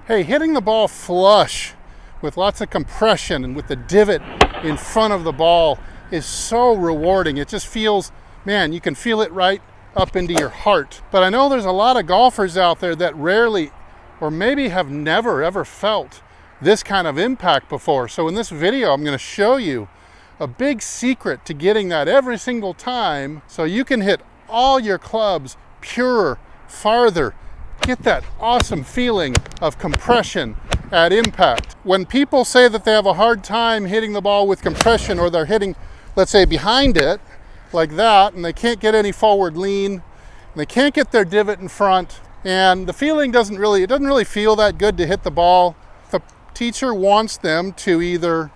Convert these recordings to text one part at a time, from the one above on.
Hey, hitting the ball flush with lots of compression and with the divot in front of the ball is so rewarding. It just feels, man, you can feel it right up into your heart. But I know there's a lot of golfers out there that rarely, or maybe have never ever felt this kind of impact before. So in this video, I'm going to show you a big secret to getting that every single time so you can hit all your clubs purer, farther, get that awesome feeling of compression at impact. When people say that they have a hard time hitting the ball with compression, or they're hitting, let's say, behind it like that, and they can't get any forward lean, and they can't get their divot in front, and the feeling doesn't really feel that good to hit the ball, the teacher wants them to either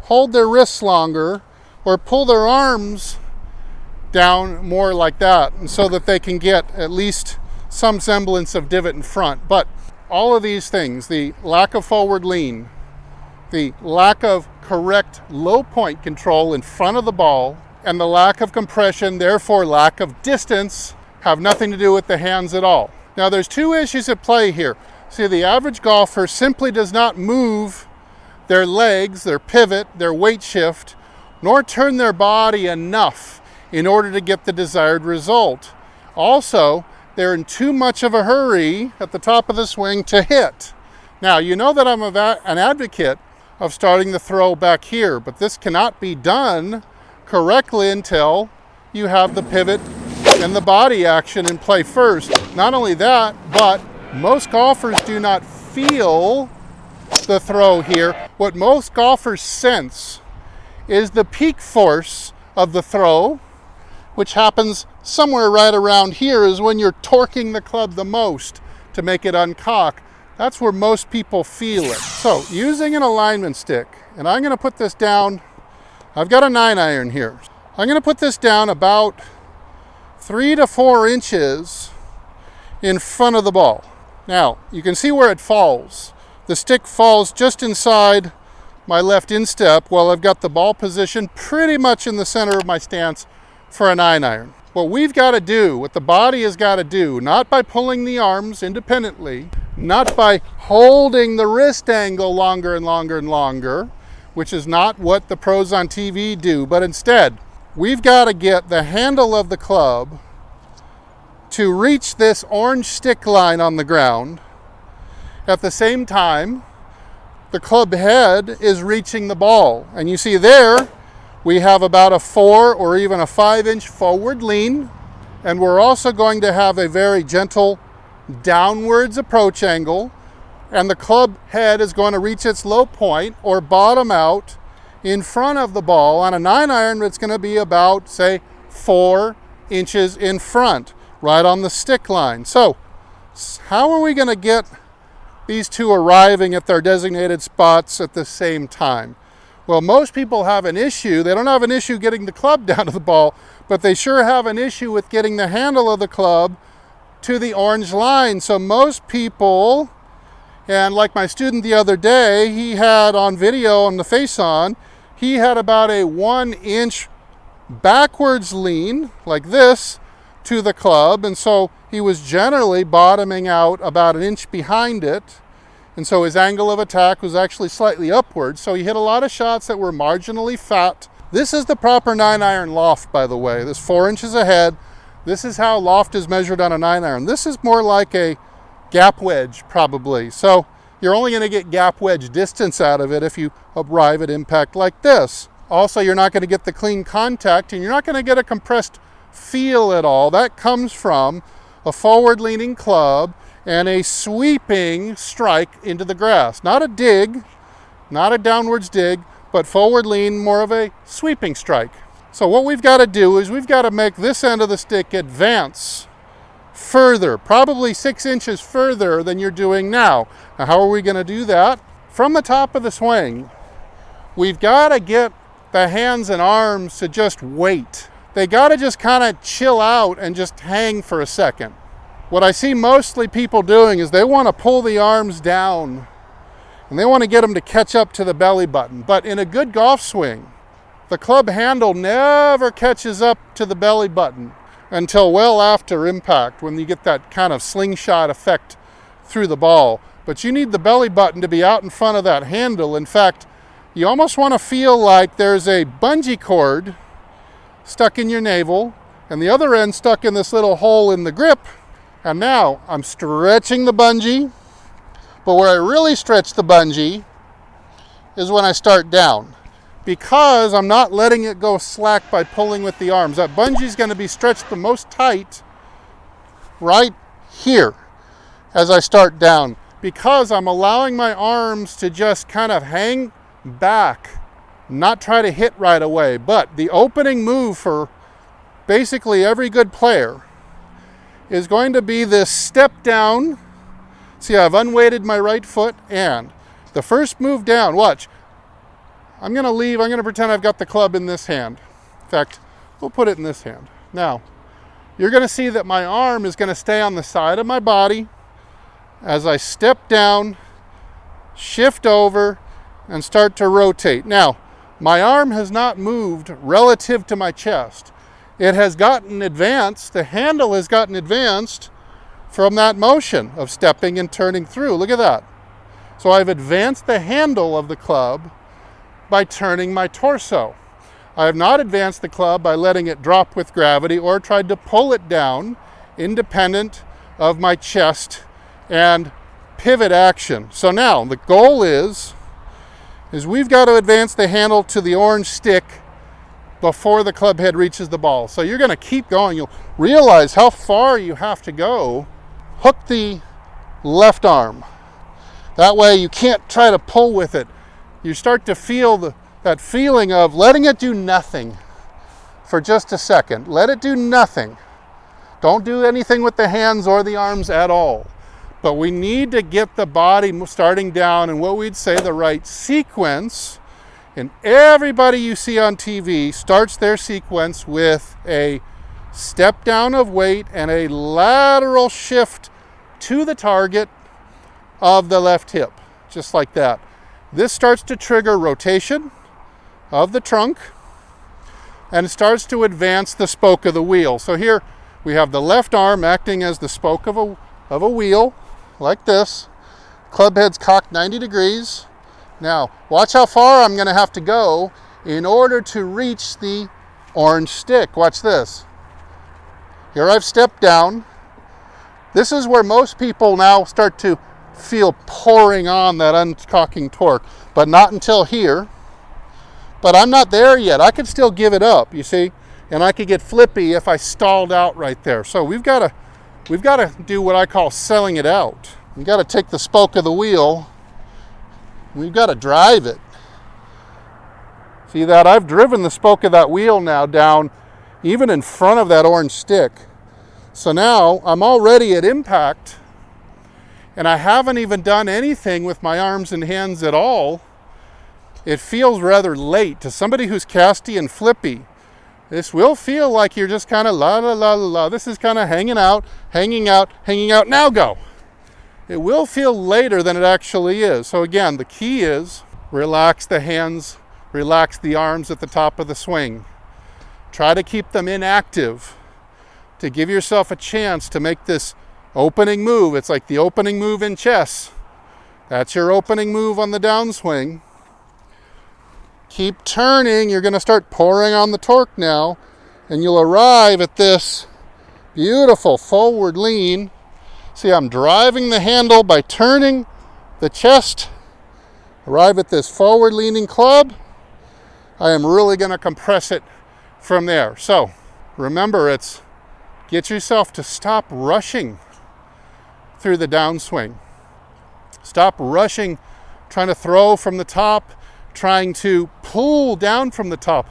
hold their wrists longer or pull their arms down more like that, and so that they can get at least some semblance of divot in front. But all of these things, the lack of forward lean, the lack of correct low point control in front of the ball, and the lack of compression, therefore lack of distance, have nothing to do with the hands at all. Now there's two issues at play here. See, the average golfer simply does not move their legs, their pivot, their weight shift, nor turn their body enough in order to get the desired result. Also, they're in too much of a hurry at the top of the swing to hit. Now, you know that I'm an advocate of starting the throw back here, but this cannot be done correctly until you have the pivot and the body action in play first. Not only that, but most golfers do not feel the throw here. What most golfers sense is the peak force of the throw, which happens somewhere right around here, is when you're torquing the club the most to make it uncock. That's where most people feel it. So using an alignment stick, and I'm going to put this down, I've got a 9-iron here. I'm going to put this down about 3 to 4 inches in front of the ball. Now, you can see where it falls. The stick falls just inside my left instep while I've got the ball positioned pretty much in the center of my stance for a 9-iron. What we've got to do, what the body has got to do, not by pulling the arms independently, not by holding the wrist angle longer and longer and longer, which is not what the pros on TV do, but instead, we've got to get the handle of the club to reach this orange stick line on the ground. At the same time, the club head is reaching the ball. And you see there, we have about a 4 or even a 5-inch forward lean, and we're also going to have a very gentle downwards approach angle, and the club head is going to reach its low point or bottom out in front of the ball. On a 9-iron, it's going to be about, say, 4 inches in front, right on the stick line. So how are we going to get these two arriving at their designated spots at the same time? Well, most people have an issue. They don't have an issue getting the club down to the ball, but they sure have an issue with getting the handle of the club to the orange line. So most people, and like my student the other day, he had on video on the face-on, he had about a 1-inch backwards lean, like this, to the club, and so he was generally bottoming out about an inch behind it. And so his angle of attack was actually slightly upward. So he hit a lot of shots that were marginally fat. This is the proper 9-iron loft, by the way. This 4 inches ahead. This is how loft is measured on a 9-iron. This is more like a gap wedge, probably. So you're only going to get gap wedge distance out of it if you arrive at impact like this. Also, you're not going to get the clean contact, and you're not going to get a compressed feel at all. That comes from a forward-leaning club and a sweeping strike into the grass. Not a dig, not a downwards dig, but forward lean, more of a sweeping strike. So what we've got to do is we've got to make this end of the stick advance further, probably 6 inches further than you're doing now. Now, how are we going to do that? From the top of the swing, we've got to get the hands and arms to just wait. They got to just kind of chill out and just hang for a second. What I see mostly people doing is they want to pull the arms down and they want to get them to catch up to the belly button. But in a good golf swing, the club handle never catches up to the belly button until well after impact, when you get that kind of slingshot effect through the ball. but you need the belly button to be out in front of that handle. In fact, you almost want to feel like there's a bungee cord stuck in your navel and the other end stuck in this little hole in the grip. And now I'm stretching the bungee, but where I really stretch the bungee is when I start down, because I'm not letting it go slack by pulling with the arms. That bungee is going to be stretched the most tight right here as I start down, because I'm allowing my arms to just kind of hang back, not try to hit right away. But the opening move for basically every good player is going to be this step down. See, I've unweighted my right foot, and the first move down, watch. I'm going to pretend I've got the club in this hand. In fact, we'll put it in this hand. Now, you're going to see that my arm is going to stay on the side of my body as I step down, shift over, and start to rotate. Now, my arm has not moved relative to my chest. It has gotten advanced, the handle has gotten advanced from that motion of stepping and turning through. Look at that. So I've advanced the handle of the club by turning my torso. I have not advanced the club by letting it drop with gravity or tried to pull it down independent of my chest and pivot action. So now the goal is we've got to advance the handle to the orange stick before the club head reaches the ball. So you're going to keep going. You'll realize how far you have to go. Hook the left arm. That way you can't try to pull with it. You start to feel that feeling of letting it do nothing for just a second. Let it do nothing. Don't do anything with the hands or the arms at all. But we need to get the body starting down in what we'd say the right sequence. And everybody you see on TV starts their sequence with a step down of weight and a lateral shift to the target of the left hip, just like that. This starts to trigger rotation of the trunk and starts to advance the spoke of the wheel. So here we have the left arm acting as the spoke of a wheel, like this. Club head's cocked 90 degrees. Now, watch how far I'm going to have to go in order to reach the orange stick. Watch this. Here I've stepped down. This is where most people now start to feel pouring on that uncocking torque, but not until here. But I'm not there yet. I could still give it up, you see, and I could get flippy if I stalled out right there. So we've got to do what I call selling it out. We've got to take the spoke of the wheel. We've got to drive it. See that? I've driven the spoke of that wheel now down even in front of that orange stick. So now I'm already at impact, and I haven't even done anything with my arms and hands at all. It feels rather late. To somebody who's casty and flippy, this will feel like you're just kind of la la la la la. This is kind of hanging out, now go. It will feel later than it actually is. So again, the key is relax the hands, relax the arms at the top of the swing. Try to keep them inactive to give yourself a chance to make this opening move. It's like the opening move in chess. That's your opening move on the downswing. Keep turning. You're going to start pouring on the torque now, and you'll arrive at this beautiful forward lean. See, I'm driving the handle by turning the chest. Arrive at this forward leaning club. I am really going to compress it from there. So remember, it's get yourself to stop rushing through the downswing. Stop rushing, trying to throw from the top, trying to pull down from the top.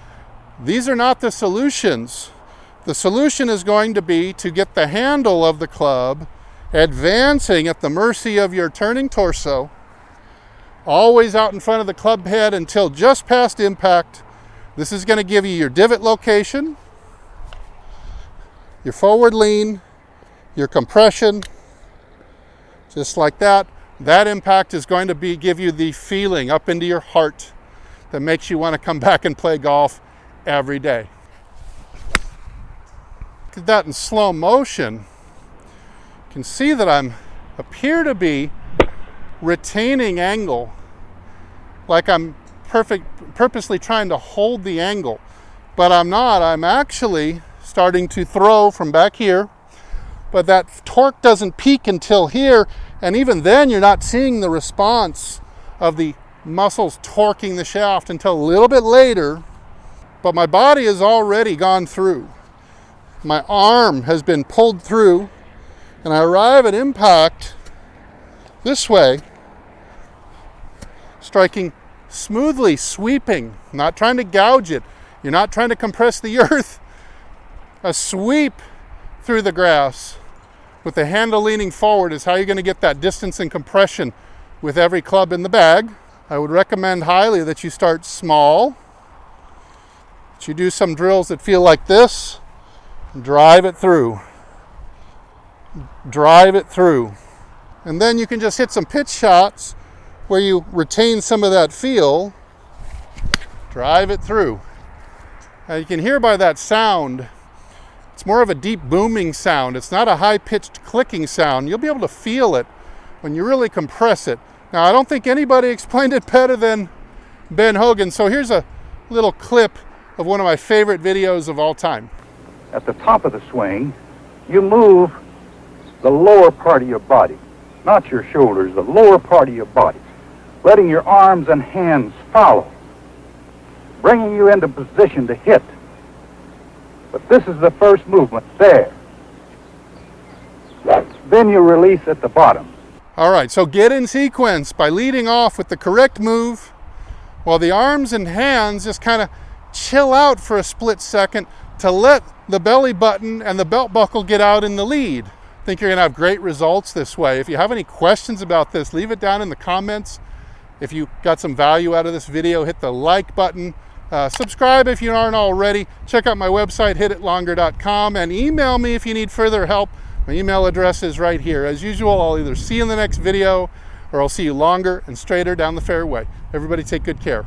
These are not the solutions. The solution is going to be to get the handle of the club advancing at the mercy of your turning torso, always out in front of the club head until just past impact. This is going to give you your divot location, your forward lean, your compression, just like that. That impact is going to give you the feeling up into your heart that makes you want to come back and play golf every day. Look at that in slow motion. You can see that I appear to be retaining angle, like I'm purposely trying to hold the angle, but I'm not. I'm actually starting to throw from back here, but that torque doesn't peak until here, and even then you're not seeing the response of the muscles torquing the shaft until a little bit later. But my body has already gone through. My arm has been pulled through, and I arrive at impact this way, striking smoothly, sweeping, not trying to gouge it. You're not trying to compress the earth. A sweep through the grass with the handle leaning forward is how you're going to get that distance and compression with every club in the bag. I would recommend highly that you start small, that you do some drills that feel like this, drive it through, drive it through. And then you can just hit some pitch shots where you retain some of that feel, drive it through. Now you can hear by that sound, it's more of a deep booming sound. It's not a high-pitched clicking sound. You'll be able to feel it when you really compress it. Now, I don't think anybody explained it better than Ben Hogan. So here's a little clip of one of my favorite videos of all time. At the top of the swing, you move the lower part of your body, not your shoulders, the lower part of your body, letting your arms and hands follow, bringing you into position to hit. But this is the first movement there. Then you release at the bottom. All right, so get in sequence by leading off with the correct move while the arms and hands just kind of chill out for a split second to let the belly button and the belt buckle get out in the lead. I think you're going to have great results this way. If you have any questions about this, leave it down in the comments. If you got some value out of this video, hit the like button. Subscribe if you aren't already. Check out my website, hititlonger.com, and email me if you need further help. My email address is right here. As usual, I'll either see you in the next video or I'll see you longer and straighter down the fairway. Everybody take good care.